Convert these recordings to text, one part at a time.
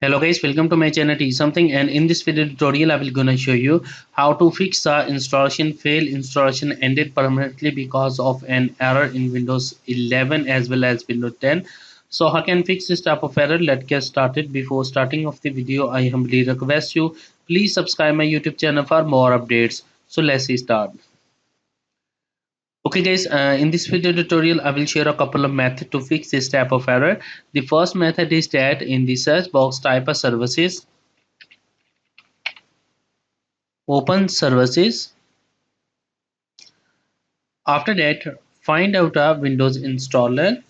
Hello guys, welcome to my channel T something, and in this video tutorial I will gonna show you how to fix the installation fail. Installation ended permanently because of an error in Windows 11 as well as Windows 10. So how can fix this type of error? Let's get started. Before starting of the video, I humbly request you please subscribe my YouTube channel for more updates. So let's start. Okay guys, in this video tutorial I will share a couple of methods to fix this type of error. The first method is that in the search box type of services, open services. After that, find out a Windows installer.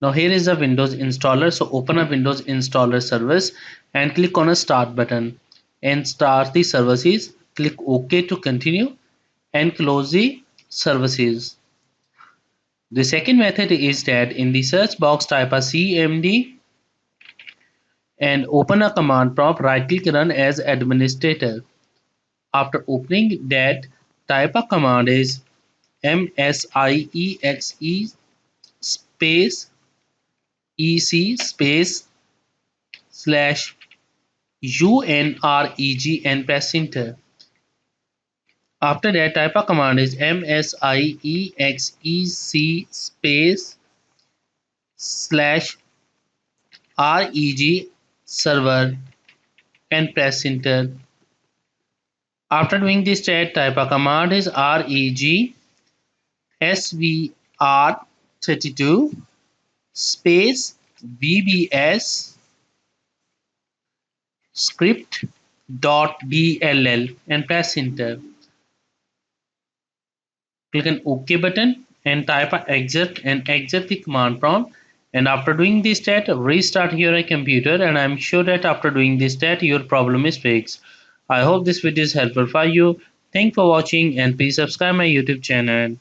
Now here is a Windows installer. So open a Windows installer service and click on a start button and start the services. Click OK to continue and close the services. The second method is that in the search box type a CMD and open a command prompt, right click run as administrator. After opening that, type a command is msixe space ec space slash unreg and press enter. After that, type a command is msixe space slash reg server and press enter. After doing this type a command is reg svr32 space vbs script.dll and press enter. Click an OK button and type a exit and exit the command prompt. And after doing this stat, restart your computer, and I'm sure that after doing this stat, your problem is fixed. I hope this video is helpful for you. Thanks for watching and please subscribe my YouTube channel.